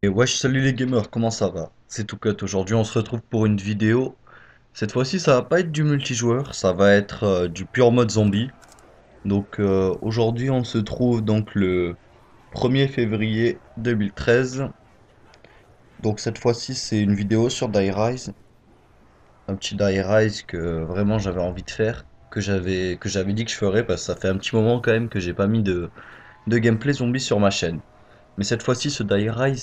Et wesh, salut les gamers, comment ça va? C'est Toukat, aujourd'hui on se retrouve pour une vidéo. Cette fois-ci ça va pas être du multijoueur, ça va être du pur mode zombie. Donc aujourd'hui on se trouve donc le 1er février 2013. Donc cette fois-ci c'est une vidéo sur Die Rise. Un petit Die Rise que vraiment j'avais envie de faire. Que j'avais dit que je ferais parce que ça fait un petit moment quand même que j'ai pas mis de gameplay zombie sur ma chaîne. Mais cette fois-ci, ce Die Rise,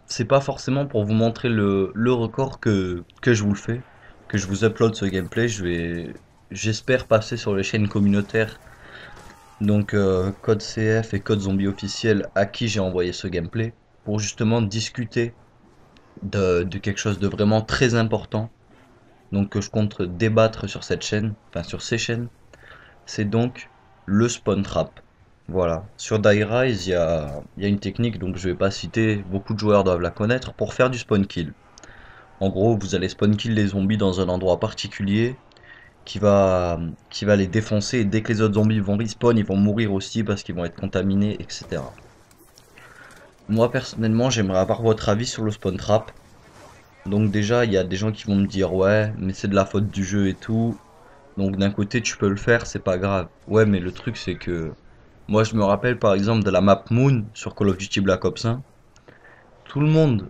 c'est pas forcément pour vous montrer le record que je vous le fais, que je vous upload ce gameplay. J'espère passer sur les chaînes communautaires, donc Code CF et Code Zombie officiel, à qui j'ai envoyé ce gameplay, pour justement discuter de quelque chose de vraiment très important. Donc que je compte débattre sur cette chaîne, enfin sur ces chaînes. C'est donc le spawn trap. Voilà. Sur Die Rise, il y a une technique, donc je vais pas citer, beaucoup de joueurs doivent la connaître, pour faire du spawn kill. En gros, vous allez spawn kill les zombies dans un endroit particulier qui va, qui va les défoncer, et dès que les autres zombies vont respawn, ils vont mourir aussi parce qu'ils vont être contaminés, etc. Moi personnellement, j'aimerais avoir votre avis sur le spawn trap. Donc déjà, il y a des gens qui vont me dire ouais, mais c'est de la faute du jeu et tout. Donc d'un côté, tu peux le faire, c'est pas grave. Ouais, mais le truc c'est que moi, je me rappelle par exemple de la map Moon sur Call of Duty Black Ops 1. Tout le monde,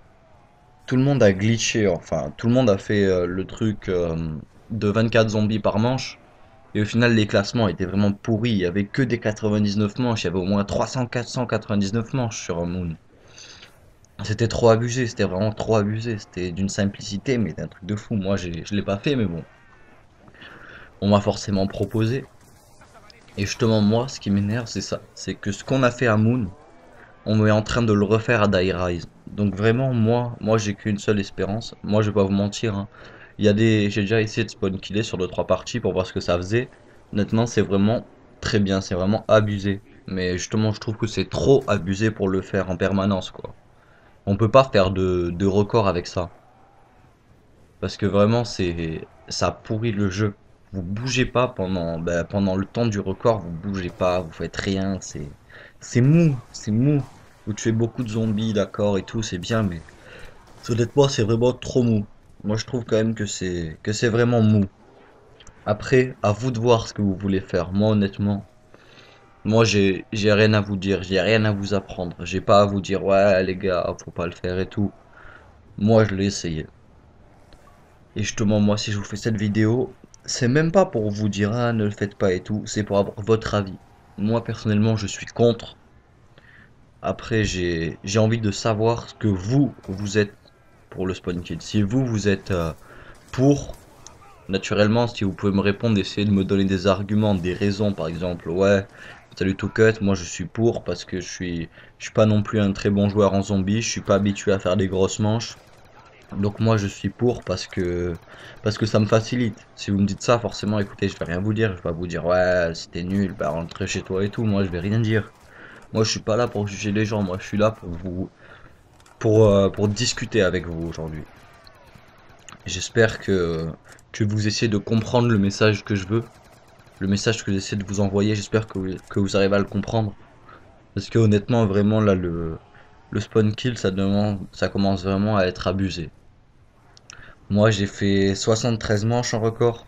tout le monde a glitché, enfin, tout le monde a fait le truc de 24 zombies par manche. Et au final, les classements étaient vraiment pourris. Il y avait que des 99 manches. Il y avait au moins 300-499 manches sur Moon. C'était trop abusé, c'était vraiment trop abusé. C'était d'une simplicité, mais d'un truc de fou. Moi, je l'ai pas fait, mais bon, on m'a forcément proposé. Et justement, moi, ce qui m'énerve, c'est ça. C'est que ce qu'on a fait à Moon, on est en train de le refaire à Die Rise. Donc vraiment, moi j'ai qu'une seule espérance. Moi, je vais pas vous mentir, hein. J'ai déjà essayé de spawn killer sur 2 3 parties pour voir ce que ça faisait. Honnêtement, c'est vraiment très bien, c'est vraiment abusé. Mais justement, je trouve que c'est trop abusé pour le faire en permanence, quoi. On peut pas faire de record avec ça. Parce que vraiment, ça pourrit le jeu. Vous bougez pas pendant le temps du record, vous bougez pas, vous faites rien, c'est mou, c'est mou. Vous tuez beaucoup de zombies, d'accord, et tout, c'est bien, mais honnêtement, c'est vraiment trop mou. Moi, je trouve quand même que c'est vraiment mou. Après, à vous de voir ce que vous voulez faire. Moi, honnêtement, moi, j'ai rien à vous dire, j'ai rien à vous apprendre. J'ai pas à vous dire, ouais, les gars, faut pas le faire et tout. Moi, je l'ai essayé. Et justement, moi, si je vous fais cette vidéo, c'est même pas pour vous dire, ah, ne le faites pas et tout, c'est pour avoir votre avis. Moi, personnellement, je suis contre. Après, j'ai envie de savoir ce que vous êtes pour le spawn kill. Si vous êtes pour, naturellement, si vous pouvez me répondre, essayez de me donner des arguments, des raisons, par exemple, ouais, salut tout cut, moi je suis pour parce que je suis pas non plus un très bon joueur en zombie, je suis pas habitué à faire des grosses manches. Donc moi je suis pour parce que ça me facilite. Si vous me dites ça, forcément, écoutez, je vais rien vous dire. Je vais pas vous dire ouais, c'était nul, bah rentre chez toi et tout. Moi je vais rien dire. Moi je suis pas là pour juger les gens. Moi je suis là pour discuter avec vous aujourd'hui. J'espère que vous essayez de comprendre le message que je veux, le message que j'essaie de vous envoyer. J'espère que vous arrivez à le comprendre. Parce que honnêtement, vraiment là le spawn kill ça commence vraiment à être abusé. Moi j'ai fait 73 manches en record.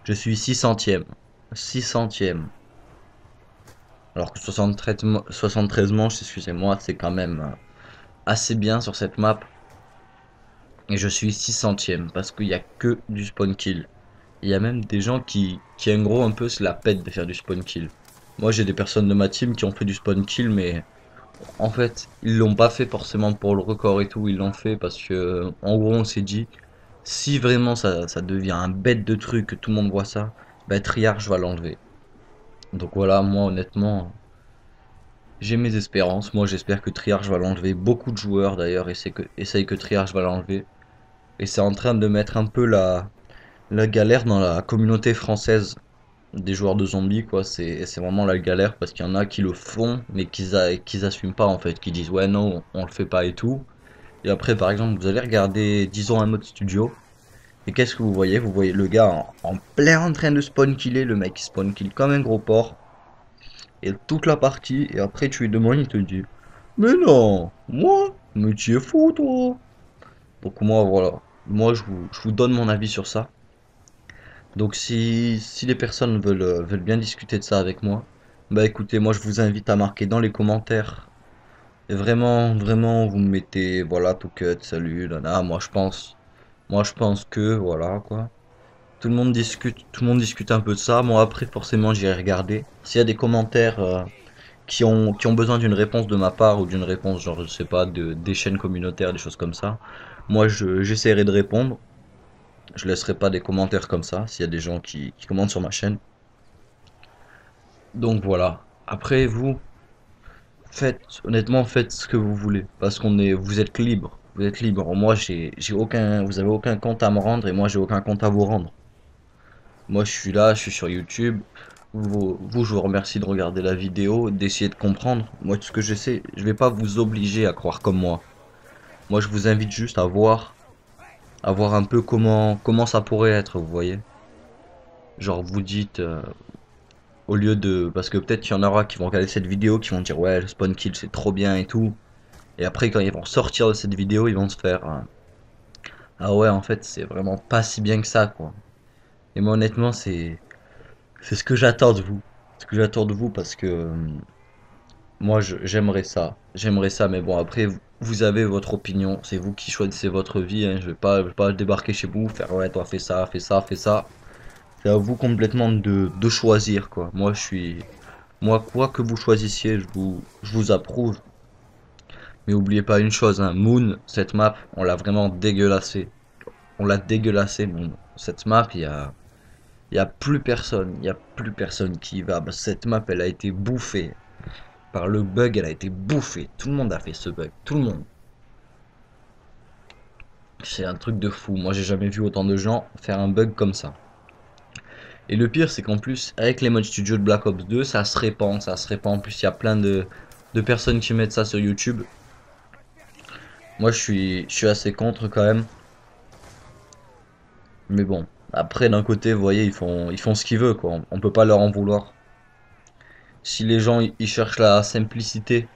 Je suis 600e. 600e. Alors que 73 manches, excusez-moi, c'est quand même assez bien sur cette map. Et je suis 600e parce qu'il n'y a que du spawn kill. Il y a même des gens qui en gros un peu se la pète de faire du spawn kill. Moi j'ai des personnes de ma team qui ont fait du spawn kill, mais en fait ils l'ont pas fait forcément pour le record et tout. Ils l'ont fait parce que en gros on s'est dit, si vraiment ça devient un bête de truc, que tout le monde voit ça, bah Triarch va l'enlever. Donc voilà, moi honnêtement, j'ai mes espérances. Moi j'espère que Triarch va l'enlever. Beaucoup de joueurs d'ailleurs essayent que Triarch va l'enlever. Et c'est en train de mettre un peu la galère dans la communauté française des joueurs de zombies, quoi. C'est vraiment la galère parce qu'il y en a qui le font, mais qu'ils assument pas en fait. Qui disent ouais, non, on le fait pas et tout. Et après, par exemple, vous allez regarder, disons, un mode studio. Et qu'est-ce que vous voyez? Vous voyez le gars en plein en train de spawn killer. Le mec il spawn kill comme un gros porc. Et toute la partie, et après tu lui demandes, il te dit, mais non, moi? Mais tu es fou, toi. Donc moi, voilà. Moi, je vous donne mon avis sur ça. Donc si les personnes veulent bien discuter de ça avec moi, bah écoutez, moi je vous invite à marquer dans les commentaires. Et vraiment, vraiment, vous me mettez, voilà, tout cut, salut, nana, moi je pense que, voilà, quoi. Tout le monde discute un peu de ça. Moi après, forcément, j'irai regarder. S'il y a des commentaires qui ont besoin d'une réponse de ma part ou d'une réponse, genre, je sais pas, des chaînes communautaires, des choses comme ça, moi j'essaierai de répondre. Je laisserai pas des commentaires comme ça s'il y a des gens qui commentent sur ma chaîne. Donc voilà. Après, vous, honnêtement, faites ce que vous voulez. Parce vous êtes libre. Vous êtes libre. Moi, vous avez aucun compte à me rendre et moi, j'ai aucun compte à vous rendre. Moi, je suis là, je suis sur YouTube. Je vous remercie de regarder la vidéo, d'essayer de comprendre. Moi, tout ce que je sais, je vais pas vous obliger à croire comme moi. Moi, je vous invite juste à voir un peu comment ça pourrait être, vous voyez. Genre, vous dites, au lieu de, parce que peut-être qu'il y en aura qui vont regarder cette vidéo, qui vont dire ouais, le spawn kill c'est trop bien et tout. Et après, quand ils vont sortir de cette vidéo, ils vont se faire ah ouais, en fait, c'est vraiment pas si bien que ça, quoi. Et moi, honnêtement, c'est ce que j'attends de vous. Ce que j'attends de vous parce que moi, j'aimerais ça. J'aimerais ça, mais bon, après, vous avez votre opinion. C'est vous qui choisissez votre vie, hein. Je vais pas débarquer chez vous, faire ouais, toi, fais ça, fais ça, fais ça. C'est à vous complètement de choisir, quoi. Moi, quoi que vous choisissiez, je vous approuve. Mais oubliez pas une chose, hein, Moon, cette map, on l'a vraiment dégueulassée. On l'a dégueulassée, Moon. Cette map, il y a plus personne. Il y a plus personne qui y va. Bah, cette map, elle a été bouffée. Par le bug, elle a été bouffée. Tout le monde a fait ce bug. Tout le monde. C'est un truc de fou. Moi, j'ai jamais vu autant de gens faire un bug comme ça. Et le pire, c'est qu'en plus, avec les modes studio de Black Ops 2, ça se répand. Ça se répand. En plus, il y a plein de personnes qui mettent ça sur YouTube. Moi, je suis assez contre quand même. Mais bon, après d'un côté, vous voyez, ils font ce qu'ils veulent quoi. On peut pas leur en vouloir. Si les gens ils cherchent la simplicité,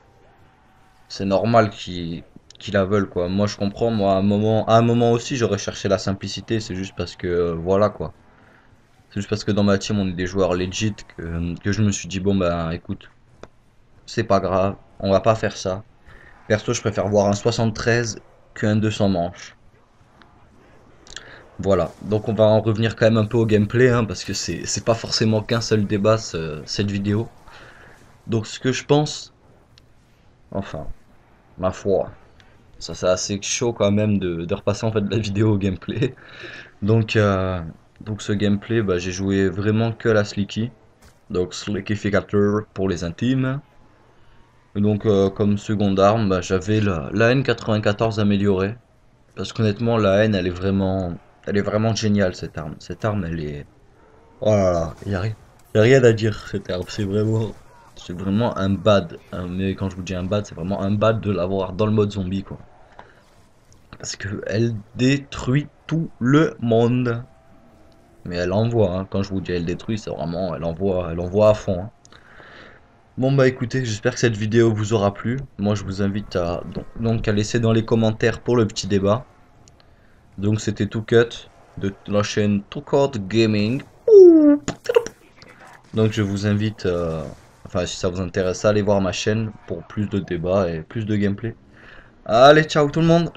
c'est normal qu'ils la veulent quoi. Moi je comprends, moi à un moment aussi j'aurais cherché la simplicité, c'est juste parce que voilà quoi. C'est juste parce que dans ma team on est des joueurs legit que je me suis dit bon ben écoute, c'est pas grave, on va pas faire ça. Perso, je préfère voir un 73 qu'un 200 manches. Voilà, donc on va en revenir quand même un peu au gameplay, hein, parce que c'est pas forcément qu'un seul débat cette vidéo. Donc ce que je pense, enfin, ma foi, ça c'est assez chaud quand même de repasser en fait de la vidéo au gameplay. Donc, euh, donc ce gameplay, bah, j'ai joué vraiment que à la Slicky, donc Slickificator pour les intimes. Et donc comme seconde arme, bah, j'avais la N94 améliorée, parce qu'honnêtement la N elle est vraiment géniale cette arme. Cette arme elle est oh là là, y a rien à dire cette herbe, c'est vraiment un bad. Mais quand je vous dis un bad, c'est vraiment un bad de l'avoir dans le mode zombie quoi. Parce que elle détruit tout le monde. Mais elle envoie, hein. Quand je vous dis elle détruit, c'est vraiment, elle envoie à fond, hein. Bon bah écoutez, j'espère que cette vidéo vous aura plu. Moi je vous invite donc à laisser dans les commentaires pour le petit débat. Donc c'était Tout Cut de la chaîne Tout Cut Gaming. Donc je vous invite, enfin si ça vous intéresse, à aller voir ma chaîne pour plus de débats et plus de gameplay. Allez, ciao tout le monde!